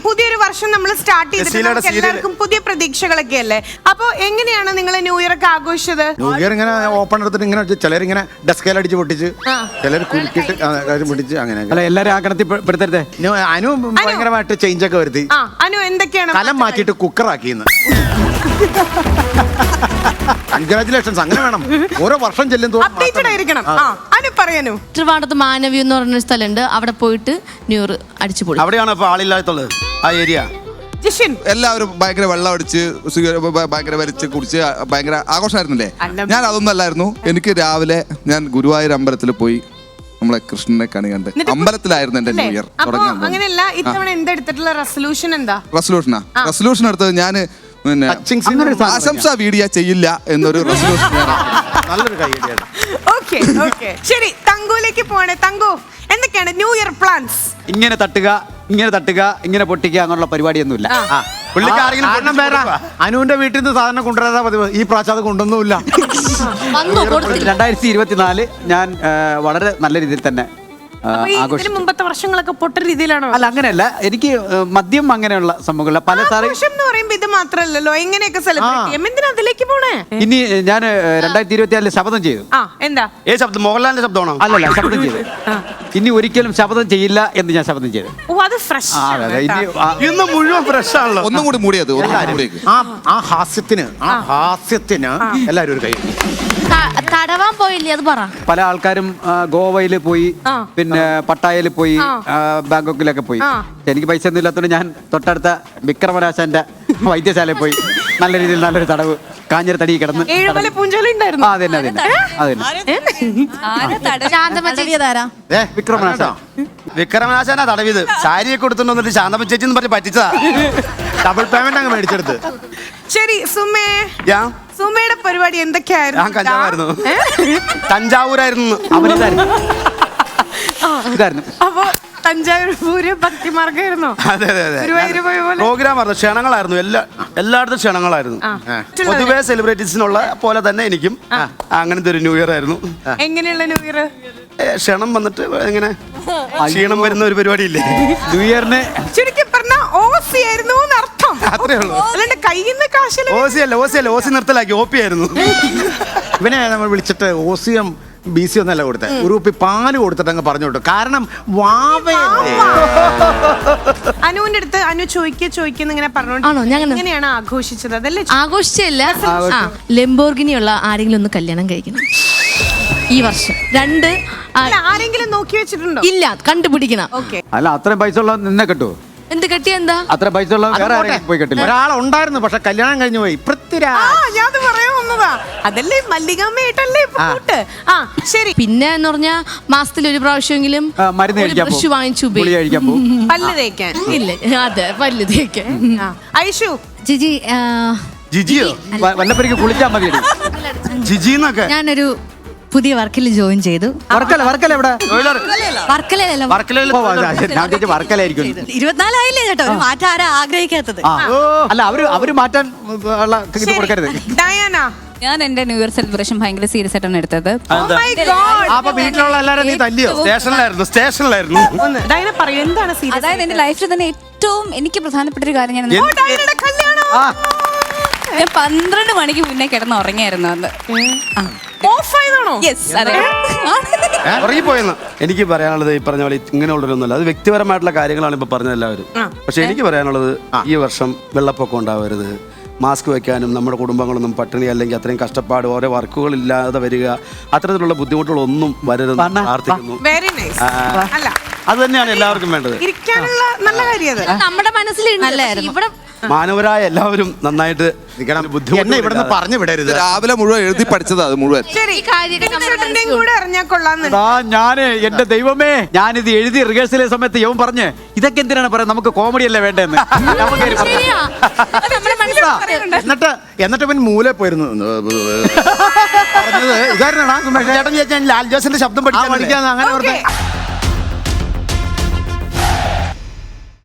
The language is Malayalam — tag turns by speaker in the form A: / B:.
A: പുതിയൊരു വർഷം നമ്മൾ സ്റ്റാർട്ട് ചെയ്തിട്ട് എല്ലാവർക്കും പുതിയ പ്രതീക്ഷകളൊക്കെ അല്ലേ. അപ്പൊ എങ്ങനെയാണ് നിങ്ങൾ ന്യൂ ഇയർ ഒക്കെ ആഘോഷിച്ചത്?
B: ന്യൂ ഇയർ ഇങ്ങനെ ഓപ്പൺ എടുത്തിട്ട് ഇങ്ങനെ ചിലരിങ്ങനെ ഡെസ്കേൽ അടിച്ച് പൊട്ടിച്ച്, ചിലർ കുലുക്കിട്ട് പൊട്ടിച്ച്, അങ്ങനെ.
C: അല്ല, എല്ലാരും ആ കണത്തിൽ പെടുത്തരുതേ.
B: അനു ഭയങ്കരമായിട്ട് ചേഞ്ച് ഒക്കെ വരുത്തി.
A: അനു എന്തൊക്കെയാണ്
B: കലം മാറ്റിയിട്ട് കുക്കറാക്കിന്ന്. കൺഗ്രാറ്റുലേഷൻസ്. അങ്ങനെ വേണം, ഓരോ വർഷം ചെല്ലും
A: അപ്ഡേറ്റഡ് ആയിരിക്കണം. അനു പറയാനു.
D: ട്രിവാണ്ടത്ത് മാനവി എന്ന് പറഞ്ഞൊരു സ്ഥലമുണ്ട്, അവിടെ പോയിട്ട് ന്യൂ ഇയർ അടിച്ചു പോയി.
E: അവിടെയാണ് ഇപ്പൊ ആളില്ലാത്തുള്ളത് ആ ഏരിയ.
F: എല്ലാവരും ഭയങ്കര വെള്ളം അടിച്ച് ഭയങ്കര വലിച്ച് കുടിച്ച് ഭയങ്കര ആഘോഷമായിരുന്നില്ലേ? ഞാൻ അതൊന്നും അല്ലായിരുന്നു. എനിക്ക് രാവിലെ ഞാൻ ഗുരുവായൂർ അമ്പലത്തിൽ പോയി നമ്മളെ കൃഷ്ണനെ കണി കണ്ട് അമ്പലത്തിലായിരുന്നു എന്റെ ന്യൂ ഇയർ തുടങ്ങാൻ.
A: അങ്ങനെയല്ല, ഇത്തവണ എന്തെടുത്തിട്ടുള്ള റെസൊല്യൂഷൻ എന്താ?
F: റെസൊല്യൂഷൻ എടുത്തത് ഞാൻ പിന്നെ ആശംസാ വീഡിയോ ചെയ്യില്ല എന്നൊരു റെസൊല്യൂഷൻ.
B: നല്ലൊരു കൈയ്യടിയാണ്.
A: ഓക്കേ ഓക്കേ, ശരി. തങ്കുവിലേക്ക് പോവാണ്. തങ്കു, എന്തൊക്കെയാണ് ന്യൂ ഇയർ പ്ലാൻസ്?
C: ഇങ്ങനെ തട്ടുക, ഇങ്ങനെ പൊട്ടിക്കുക അങ്ങനെയുള്ള പരിപാടിയൊന്നുമില്ല.
B: കാരണം വേറെ അനുവിന്റെ വീട്ടിൽ നിന്ന് സാധനം കൊണ്ടുവരാതെ പതിവ്. ഈ പ്രാവശ്യം അത് കൊണ്ടൊന്നുമില്ല.
C: 2024 ഞാൻ വളരെ നല്ല രീതിയിൽ തന്നെ
A: ഇതിന് മുമ്പത്തെ വർഷങ്ങളൊക്കെ പൊട്ട രീതിയിലാണോ?
C: അല്ല, അങ്ങനെയല്ല. എനിക്ക് മദ്യം അങ്ങനെയുള്ള സംഭവങ്ങളില്ല. പല
A: ഇത് മാത്രല്ലോ എങ്ങനെയൊക്കെ സെലിബ്രേറ്റ് ചെയ്യാം. എന്തിനാ അതിലേക്ക് പോണേ?
C: ഇനി ഞാൻ 2024 ശപഥം ചെയ്തു.
A: എന്താ
E: ശബ്ദം? മോഹൻലാലിന്റെ ശബ്ദമാണോ?
C: അല്ലല്ല, ശപഥം ചെയ്തു. ഇനി ഒരിക്കലും ശപഥം ചെയ്യില്ല എന്ന് ഞാൻ ശപഥം ചെയ്തു.
A: അത് ഫ്രഷ്
E: ഇന്ന് മുഴുവൻ ഫ്രഷ് ആണല്ലോ.
F: ഒന്നും കൂടി മൂടിയത്.
B: ആ ഹാസ്യത്തിന് എല്ലാവരും ഒരു കൈ.
D: തടവാൻ പോയില്ലേ, അത് പറ.
C: പല ആൾക്കാരും ഗോവയിൽ പോയി, പിന്നെ പട്ടായയിൽ പോയി, ബാങ്കോക്കിലൊക്കെ പോയി. എനിക്ക് പൈസ ഒന്നും ഇല്ലാത്തതുകൊണ്ട് ഞാൻ തൊട്ടടുത്ത വിക്രമരാശന്റെ വൈദ്യശാലയിൽ പോയി നല്ല രീതിയിൽ നല്ലൊരു തടവ് കാഞ്ഞിരത്തടി കിടന്ന്.
E: വിക്രമനാശാനാ തടവിത്. സാരിയൊക്കെ കൊടുത്തിട്ട് വന്നിട്ട് ശാന്തമ്മ ചേച്ചി എന്ന് പറഞ്ഞ് പറ്റിച്ചതാ.
B: ഡബിൾ പേയ്മെന്റ് അങ്ങ് മേടിച്ചെടുത്ത്.
A: ശരി, സുമയുടെ പരിപാടി എന്തൊക്കെയായിരുന്നു?
E: ഞാൻ കഞ്ചാവായിരുന്നു. തഞ്ചാവൂരായിരുന്നു.
A: അപ്പൊ തഞ്ചാവൂര് ഭക്തിമാർഗായിരുന്നോ?
E: അതെ അതെ അതെ, പ്രോഗ്രാം ആയിരുന്നു. ക്ഷണങ്ങളായിരുന്നു. എല്ലായിടത്തും ക്ഷണങ്ങളായിരുന്നു. പൊതുവെ സെലിബ്രിറ്റീസിനുള്ള പോലെ തന്നെ എനിക്കും അങ്ങനത്തെ ഒരു ന്യൂ ഇയർ ആയിരുന്നു.
A: എങ്ങനെയുള്ള ന്യൂ ഇയർ?
E: ക്ഷണം വന്നിട്ട് എങ്ങനെ ക്ഷീണം വരുന്ന ഒരു പരിപാടി ഇല്ലേ
C: ന്യൂ ഇയറിന്?
A: ചുരുക്കി പറഞ്ഞ ഓസി ആയിരുന്നു അർത്ഥം.
E: അത്രേ ഉള്ളൂ.
A: അല്ലാണ്ട് കയ്യിൽ നിന്ന് കാശില്ല.
E: ഓസി നിർത്തലാക്കി ഓപ്പി ആയിരുന്നു.
B: ഇവനെ നമ്മൾ വിളിച്ചിട്ട് ഓസിയം BC ഒന്നല്ല കൊടുത്തേ, ഒരു കുപ്പി പാല് കൊടുത്തിട്ട് അങ്ങ് പറഞ്ഞു വിട്ടു. കാരണം
A: അനുവിന്റെ അടുത്ത് അനു ചോദിക്കുന്ന ഇങ്ങനെ പറഞ്ഞോണ്ട് എങ്ങനെയാണ് ആഘോഷിച്ചത്? അതല്ലേ
D: ആഘോഷിച്ചല്ല, ലംബോർഗിനിയുള്ള ആരെങ്കിലും ഒന്ന് കല്യാണം കഴിക്കണം ഈ വർഷം.
A: ആരെങ്കിലും നോക്കി വെച്ചിട്ടുണ്ടോ?
D: ഇല്ല, കണ്ടുപിടിക്കണം.
C: അല്ല, അത്രയും പൈസ ഉള്ള നിന്നെ കിട്ടുമോ?
D: എന്ത് കെട്ടിയ എന്താ?
C: അത്ര പൈസ ഉള്ള വേറെ ആരെങ്കിലും പോയി കെട്ടില്ല.
B: ഒരാളുണ്ടായിരുന്നു, പക്ഷെ കല്യാണം കഴിഞ്ഞു പോയി.
A: ഞാൻ പറയാൻ വന്നതാ. അതല്ലേ മല്ലികാമ്മയായിട്ടല്ലേ പോട്ട്. ശരി.
D: പിന്നെ എന്ന് പറഞ്ഞാ മാസത്തിൽ ഒരു പ്രാവശ്യമെങ്കിലും
C: മരുന്ന്
D: ബ്രഷ് വാങ്ങിച്ചു
A: പല്ല് തേക്കാൻ.
D: ഇല്ല, അതെ, പല്ല് തേക്കാൻ.
A: ഐഷു
E: ജിജിയോ
C: വല്ലപ്പരിക്ക് കുളിച്ചാൽ മതി.
E: ജിജിന്നൊക്കെ
G: ഞാനൊരു പുതിയ വർക്കിൽ ജോയിൻ ചെയ്തു.
C: വർക്കല എവിടെ? വർക്കലായിരിക്കും.
G: 24 ആയില്ലേ കേട്ടോ, ഒരു മാറ്റം ആരാ ആഗ്രഹിക്കാത്തത്?
C: അല്ല, അവര് മാറ്റാൻ ഇത് കൊടുക്കരുത്.
H: ഞാൻ എന്റെ ന്യൂ ഇയർ സെലിബ്രേഷൻ ഭയങ്കര സീരിയസ് ആയിട്ടാണ് എടുത്തത്.
B: അപ്പൊ വീട്ടിലുള്ള എല്ലാവരും നീ തല്ലിയോ?
E: സ്റ്റേഷനിലായിരുന്നു.
H: അതായത് എന്റെ ലൈഫിൽ തന്നെ ഏറ്റവും എനിക്ക് പ്രധാനപ്പെട്ട ഒരു കാര്യം, ഞാൻ 12 മണിക്ക് മുന്നേ കിടന്ന് ഉറങ്ങിയായിരുന്നു അന്ന്.
E: ഉറങ്ങിപ്പോയെന്ന് എനിക്ക് പറയാനുള്ളത് ഈ പറഞ്ഞ പോലെ ഇങ്ങനെയുള്ളൊരൊന്നുമല്ല. അത് വ്യക്തിപരമായിട്ടുള്ള കാര്യങ്ങളാണ് ഇപ്പൊ പറഞ്ഞത് എല്ലാവരും. പക്ഷെ എനിക്ക് പറയാനുള്ളത്, ഈ വർഷം വെള്ളപ്പൊക്കം ഉണ്ടാവരുത്, മാസ്ക് വെക്കാനും നമ്മുടെ കുടുംബങ്ങളൊന്നും പട്ടിണി അല്ലെങ്കിൽ അത്രയും കഷ്ടപ്പാട് ഓരോ വർക്കുകൾ ഇല്ലാതെ വരിക, അത്തരത്തിലുള്ള ബുദ്ധിമുട്ടുകളൊന്നും വരരുതെന്ന് പ്രാർത്ഥിക്കുന്നു. അത് തന്നെയാണ് എല്ലാവർക്കും വേണ്ടത്.
D: നമ്മുടെ മനസ്സിൽ
E: മാനവരായ എല്ലാവരും നന്നായിട്ട്
B: ഇവിടുന്ന് പറഞ്ഞു വിടരുത്.
F: രാവിലെ മുഴുവൻ എഴുതി പഠിച്ചത് അത് മുഴുവൻ.
C: ഞാന് എന്റെ ദൈവമേ, ഞാനിത് എഴുതി റിഹേഴ്സൽ സമയത്ത് യവൻ പറഞ്ഞ് ഇതൊക്കെ എന്തിനാണ് പറയാ, നമുക്ക് കോമഡി അല്ലേ വേണ്ടെന്ന്.
B: എന്നിട്ട് ഇവൻ മൂലെ പോയിരുന്നു.
E: ചേട്ടൻ ലാൽ ജോസിന്റെ ശബ്ദം പഠിക്കാൻ
B: അങ്ങനെ